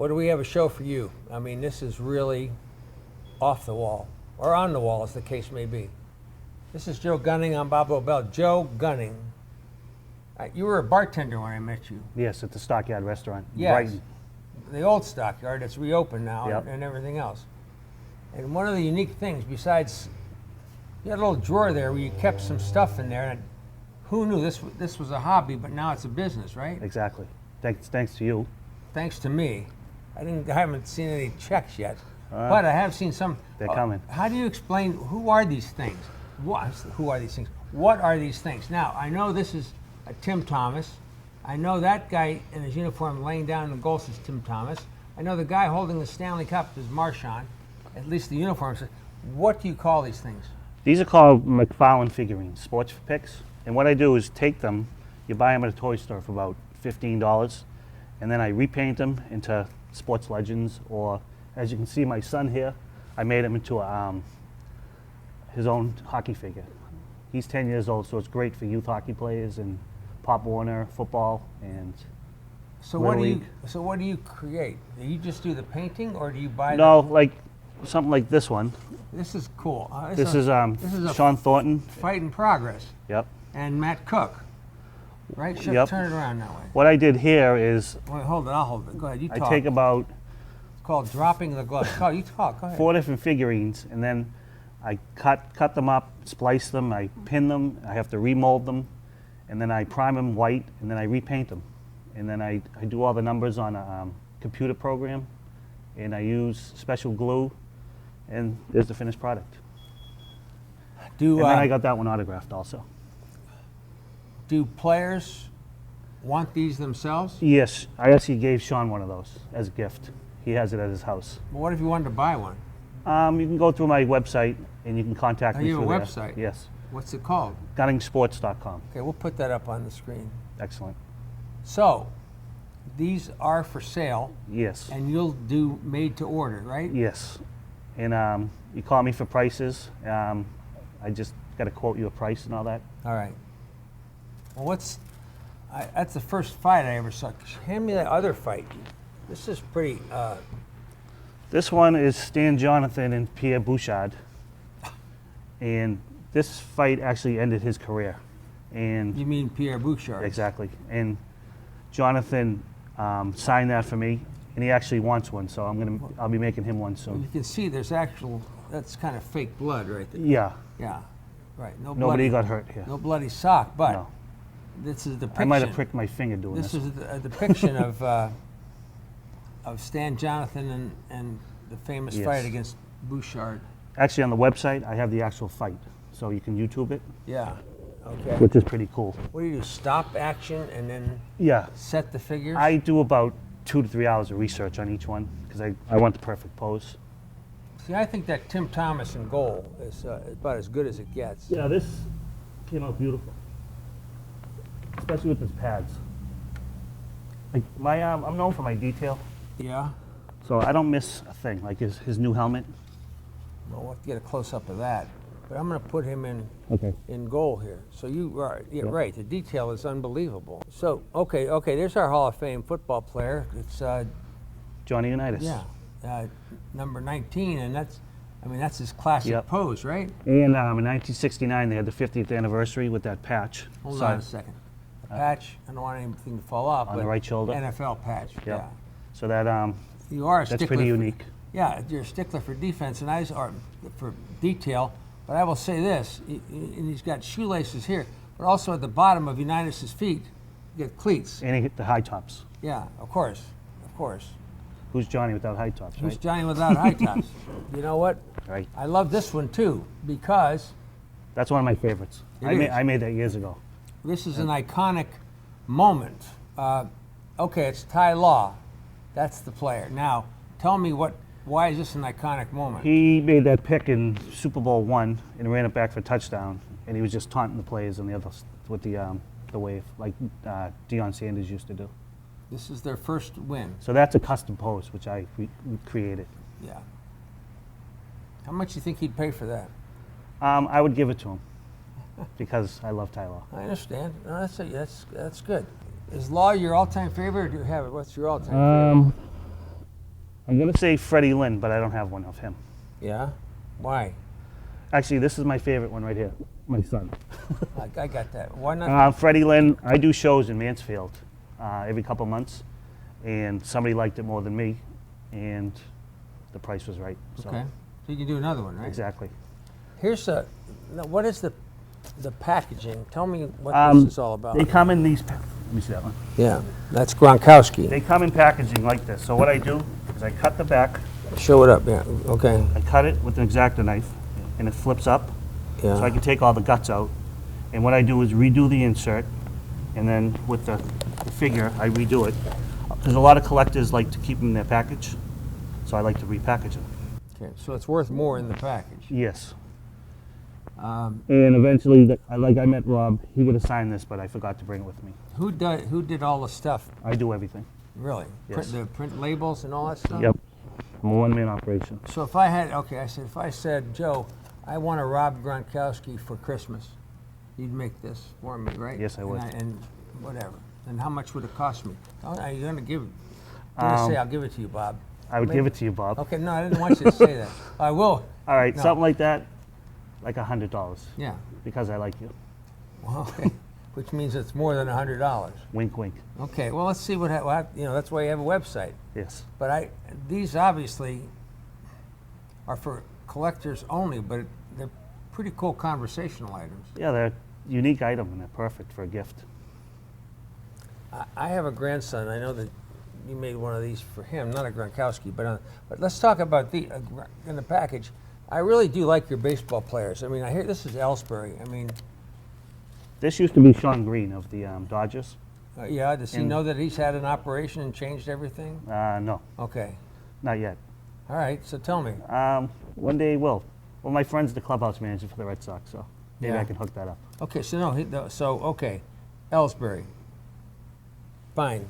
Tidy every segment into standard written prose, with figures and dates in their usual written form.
what do we have a show for you? I mean, this is really off the wall, or on the wall, as the case may be. This is Joe Gunning. I'm Bob Lobel. Joe Gunning. You were a bartender when I met you. Yes, at the Stockyard Restaurant. Yes. Brighton. The old Stockyard that's reopened now. Yep. and everything else. And one of the unique things, besides, you had a little drawer there where you kept some stuff in there. And who knew this was a hobby, but now it's a business, right? Exactly. Thanks to you. Thanks to me. I haven't seen any checks yet, but I have seen some. They're coming. How do you explain, who are these things? Who are these things? What are these things? Now, I know this is a Tim Thomas. I know that guy in his uniform laying down in the goals is Tim Thomas. I know the guy holding the Stanley Cup is Marchand, at least the uniform says. What do you call these things? These are called McFarlane figurines, sports picks. And what I do is take them, you buy them at a toy store for about $15, and then I repaint them into sports legends, or as you can see my son here, I made him into his own hockey figure. He's 10 years old, so it's great for youth hockey players and Pop Warner football and What do you create? Do you just do the painting, or do you buy? No, like something like this one. This is cool. This is Sean Thornton. Fight in Progress. Yep. And Matt Cook. Right? Yep. Turn it around that way. What I did here is Wait, hold it. I'll hold it. Go ahead. You talk. I take about It's called dropping the glove. You talk. Go ahead. 4 different figurines, and then I cut them up, splice them, I pin them, I have to remold them, and then I prime them white, and then I repaint them. And then I do all the numbers on a computer program, and I use special glue, and there's the finished product. And then I got that one autographed also. Do players want these themselves? Yes, I actually gave Sean one of those as a gift. He has it at his house. Well, what if you wanted to buy one? You can go through my website, and you can contact me you have through a there. website? Yes. What's it called? GunningSports.com. Okay, we'll put that up on the screen. Excellent. So, these are for sale. Yes. And you'll do made to order, right? Yes. And you call me for prices. I just got to quote you a price and all that. All right. Well, that's the first fight I ever saw. Hand me that other fight. This is pretty. This one is Stan Jonathan and Pierre Bouchard. And this fight actually ended his career. And You mean Pierre Bouchard? exactly. And Jonathan signed that for me, and he actually wants one, so I'll be making him one soon. You can see there's that's kind of fake blood right there. Yeah. Yeah, right. Nobody got hurt here. No bloody sock, but No. this is a depiction. I might have pricked my finger doing this. This is a depiction of Stan Jonathan and the famous Yes. fight against Bouchard. Actually, on the website, I have the actual fight, so you can YouTube it, Yeah. Okay. which is pretty cool. What do you do? Stop action and then Yeah. set the figures? I do about 2 to 3 hours of research on each one because I want the perfect pose. See, I think that Tim Thomas in goal is about as good as it gets. Yeah, this came out beautiful, especially with his pads. Like I'm known for my detail, Yeah. so I don't miss a thing. Like his new helmet. Well, we'll have to get a close up of that. But I'm going to put him Okay. in goal here. So you are right. The detail is unbelievable. So okay. There's our Hall of Fame football player. It's Johnny Unitas. number 19, and that's his classic Yep. pose, right? And in 1969, they had the 50th anniversary with that patch. Hold on a second. A patch. I don't want anything to fall off. On but the right shoulder. NFL patch. Yep. Yeah. So that You are a that's stickler. pretty unique. Yeah, you're a stickler for defense, and or for detail. But I will say this: and he's got shoelaces here, but also at the bottom of Unitas' feet, you get cleats. And he hit the high tops. Yeah, of course. Who's Johnny without high tops, Who's right? Johnny without high tops? You know what? Right. I love this one too because That's one of my favorites. It I is. made that years ago. this is an iconic moment. Okay, it's Ty Law. That's the player. Now, tell me why is this an iconic moment? He made that pick in Super Bowl I and ran it back for a touchdown, and he was just taunting the players on the other with the wave, like Deion Sanders used to do. This is their first win. So that's a custom pose, which I created. Yeah. How much do you think he'd pay for that? I would give it to him because I love Ty Law. I understand. No, that's good. Is Law your all-time favorite, or do you have it? What's your all-time favorite? I'm going to say Freddie Lynn, but I don't have one of him. Yeah? Why? Actually, this is my favorite one right here. My son. I got that. Why not? Freddie Lynn, I do shows in Mansfield every couple months, and somebody liked it more than me, and the price was right. So. Okay. So you can do another one, right? Exactly. Here's a. Now, what is the packaging? Tell me what this is all about. They come in these. Let me see that one. Yeah, that's Gronkowski. They come in packaging like this. So what I do is I cut the back. Show it up. Yeah. Okay. I cut it with an X-Acto knife, and it flips up. Yeah. So I can take all the guts out. And what I do is redo the insert, and then with the figure, I redo it. Because a lot of collectors like to keep them in their package, so I like to repackage them. Okay. So it's worth more in the package. Yes. And eventually, I met Rob. He would have signed this, but I forgot to bring it with me. Who did all the stuff? I do everything. Really? Yes. The print labels and all that stuff? Yep. I'm a one-man operation. So if I said, Joe, I want a Rob Gronkowski for Christmas, you'd make this for me, right? Yes, I would. And whatever. And how much would it cost me? Are you going to give it? I'm going to say, I'll give it to you, Bob. I would give it to you, Bob. Okay, no, I didn't want you to say that. I will. All right, No. something like that, like $100. Yeah. Because I like you. Well, okay. Which means it's more than $100. Wink, wink. Okay, well, let's see that's why you have a website. Yes. But these obviously are for collectors only, but they're pretty cool conversational items. Yeah, they're a unique item, and they're perfect for a gift. I have a grandson. I know that you made one of these for him, not a Gronkowski, but let's talk about in the package. I really do like your baseball players. I mean, I hear this is Ellsbury. I mean, This used to be Sean Green of the Dodgers. yeah. Does he know that he's had an operation and changed everything? No, Okay. not yet. All right. So tell me. One day he will. Well, my friend's the clubhouse manager for the Red Sox, so maybe Yeah. I can hook that up. Okay. So okay, Ellsbury. Fine.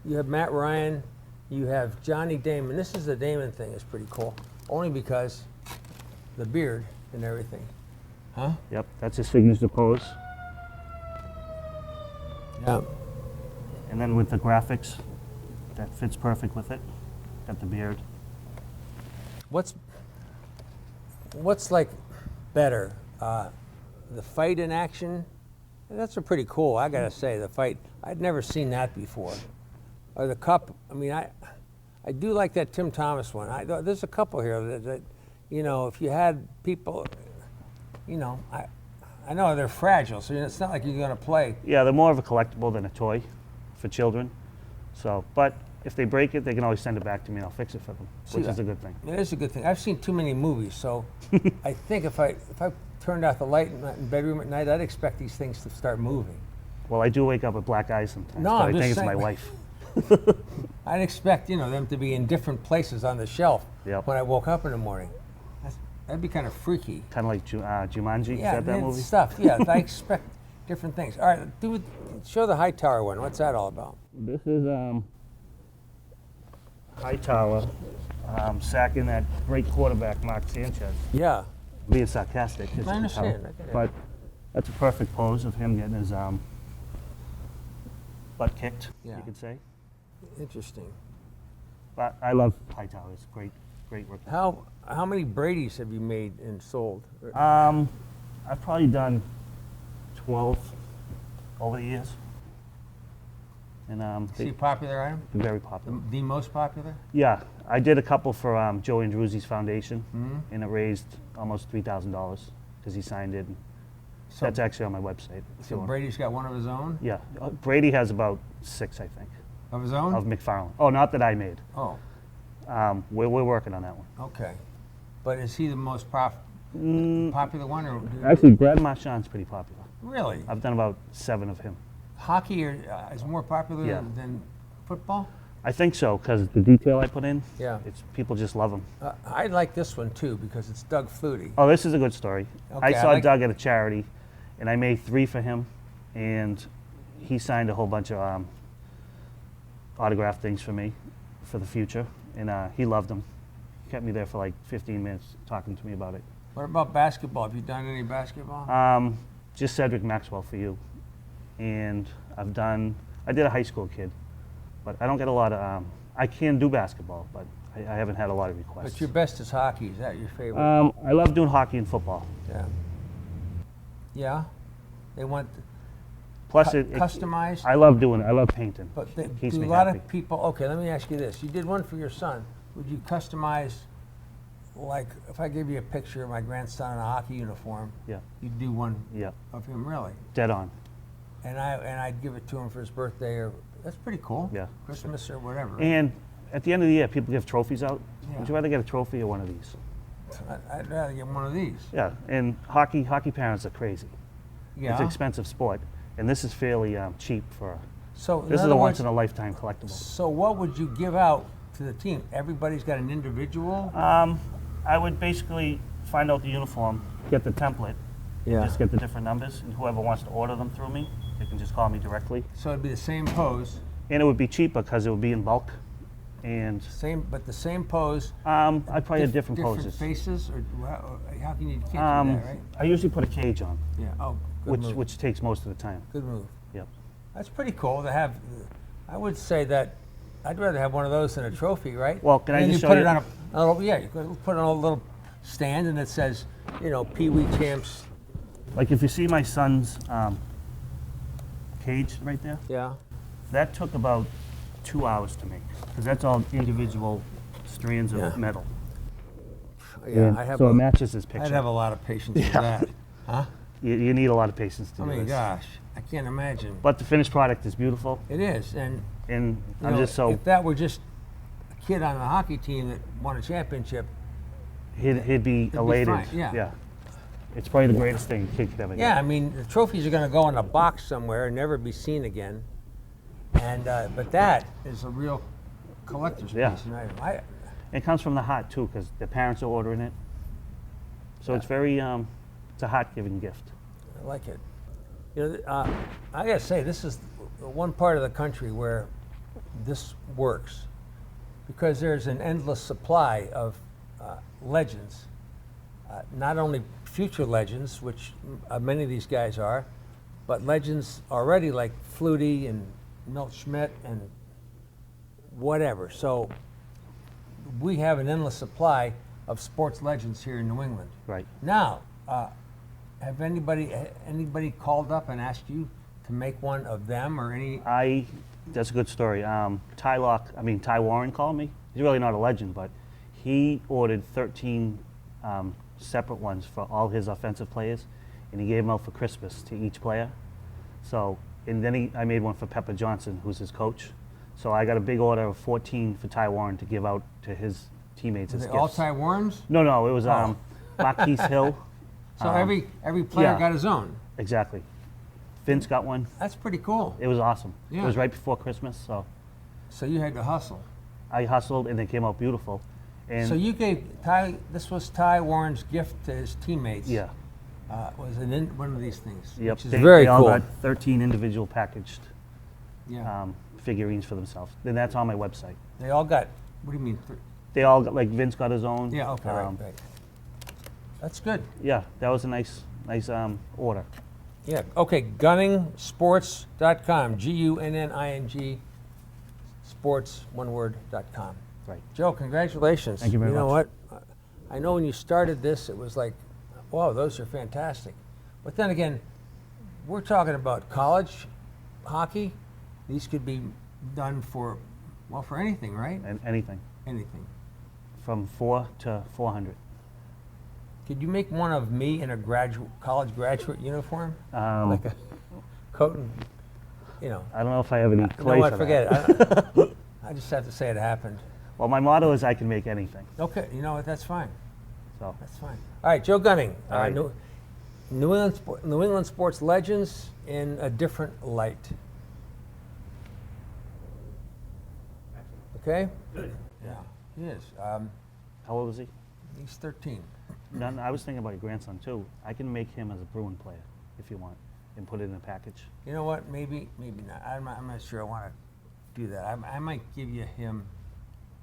You have Matt Ryan. You have Johnny Damon. This is the Damon thing. Is pretty cool. Only because the beard and everything. Huh? Yep, that's his signature pose. Yeah. And then with the graphics, that fits perfect with it. Got the beard. What's like better, the fight in action? That's pretty cool. I gotta say, the fight. I'd never seen that before. Or the cup. I mean, I do like that Tim Thomas one. There's a couple here that if you had people, I know they're fragile, so it's not like you're gonna play. Yeah, they're more of a collectible than a toy for children. So, but if they break it, they can always send it back to me and I'll fix it for them, which is a good thing. It is a good thing. I've seen too many movies, so I think if I turned out the light in the bedroom at night, I'd expect these things to start moving. Well, I do wake up with black eyes sometimes, No, but I'm I just think it's saying. my wife. I'd expect them to be in different places on the shelf Yep. when I woke up in the morning. That'd be kind of freaky. Kind of like Jumanji, Yeah, is that movie? stuff. Yeah, I expect different things. All right, show the Hightower one. What's that all about? This is Hightower sacking that great quarterback, Mark Sanchez. Yeah. Being sarcastic. as you I can tell. understand. I get it. But that's a perfect pose of him getting his butt kicked, Yeah. you could say. Interesting. But I love Hightower. It's great work. How many Brady's have you made and sold? I've probably done 12 over the years. And Is he a popular item? they're very popular. The most popular? Yeah, I did a couple for Joe Andruzzi's foundation, Mhm. and it raised almost $3,000 because he signed it. So, That's actually on my website. if you so want. Brady's got one of his own? Yeah, Brady has about 6, I think, Of his own? of McFarlane. Oh, not that I made. Oh, We're working on that one. okay. But is he the most popular one? Or Actually, Brad Marchand's pretty popular. really? I've done about 7 of him. Hockey is more popular Yeah. than football? I think so, because the detail I put in, Yeah. people just love them. I like this one too because it's Doug Flutie. Oh, this is a good story. I Okay, I saw like- Doug at a charity, and I made 3 for him, and he signed a whole bunch of autograph things for me for the future, and he loved them. He kept me there for like 15 minutes talking to me about it. What about basketball? Have you done any basketball? Just Cedric Maxwell for you, and I did a high school kid, but I don't get a lot of I can do basketball, but I haven't had a lot of requests. But your best is hockey. Is that your favorite? I love doing hockey and football. Yeah. Yeah. They want Plus, customized. I love painting. But Keeps do a me lot happy. of people? Okay, let me ask you this: you did one for your son. Would you customize, like, if I gave you a picture of my grandson in a hockey uniform? Yeah. You'd do one Yeah. of him, really? Dead on. And I'd give it to him for his birthday, or that's pretty cool. Yeah. Christmas or whatever. And at the end of the year, people give trophies out. Yeah. Would you rather get a trophy or one of these? I'd rather get one of these. Yeah. And hockey parents are crazy. Yeah. It's an expensive sport, and this is fairly cheap for. So in This is other a words, once in a lifetime collectible. So what would you give out to the team? Everybody's got an individual. I would basically find out the uniform, get the template, Yeah. just get the different numbers, and whoever wants to order them through me, they can just call me directly. So it'd be the same pose, And it would be cheaper because it would be in bulk. And but the same pose. I'd probably have different Different poses. faces, or how can you can't do that, right? I usually put a cage on, Yeah. Oh, good move. which takes most of the time. Good move. Yep. That's pretty cool to have. I would say that I'd rather have one of those than a trophy, right? Well, can I And then just you show put you- it on yeah, you could put it on a little stand, and it says, Pee Wee champs. Like if you see my son's cage right there, Yeah. that took about 2 hours to make because that's all individual strands of Yeah. metal. Yeah. And so it matches his picture. I'd have a lot of patience for that. Huh? You need a lot of patience to I do mean, this. gosh, I can't imagine. But the finished product is beautiful, It is, and and you I'm know, just so if that were just a kid on a hockey team that won a championship, he'd be elated. fine, yeah. It's probably the greatest thing a kid could ever yeah, I get. mean, the trophies are going to go in a box somewhere and never be seen again. And but that is a real collector's Yeah. piece. And It comes from the heart too, because the parents are ordering it. So it's very, it's a heart-giving gift. I like it. I got to say, this is the one part of the country where this works, because there's an endless supply of legends. Not only future legends, which many of these guys are, but legends already like Flutie and Milt Schmidt and whatever. So we have an endless supply of sports legends here in New England. Right. Now, have anybody called up and asked you to make one of them or any? That's a good story. Ty Warren called me. He's really not a legend, but he ordered 13 separate ones for all his offensive players, and he gave them out for Christmas to each player. So, and then I made one for Pepper Johnson, who's his coach. So I got a big order of 14 for Ty Warren to give out to his teammates Are as they gifts. all Ty Warrens? No, it was Oh. Marquise Hill. So every player yeah. got his own. Exactly. Vince got one. That's pretty cool. It was awesome. Yeah. It was right before Christmas, so So you had to hustle. I hustled and they came out beautiful. And So you gave Ty. This was Ty Warren's gift to his teammates. yeah, Was one of these things. yep. Which is They very all cool. got 13 individual packaged Yeah. figurines for themselves. Then that's on my website. They all got. What do you mean? They all got, like Vince got his own. Yeah. Okay. Right. That's good. Yeah, that was a nice order. Yeah. Okay. Gunningsports.com. GUNNING. Sports, one word.com. Right. Joe, congratulations. Thank you very You know much. what? I know when you started this, it was like, wow, those are fantastic. But then again, we're talking about college hockey. These could be done for anything, right? And anything Anything. from 4 to 400. Could you make one of me in a college graduate uniform? Um, Like a coat and, I don't know if I have any you clay know what, for forget that. it. I just have to say it happened. Well, my motto is I can make anything. Okay, you know what, that's fine. So That's fine. All right, Joe Gunning, All right. New England sports legends in a different light. Okay? Yeah, he is. how old is he? He's 13. No, I was thinking about your grandson too. I can make him as a Bruin player if you want, and put it in a package. You know what? Maybe not. I'm not sure I want to do that. I might give you him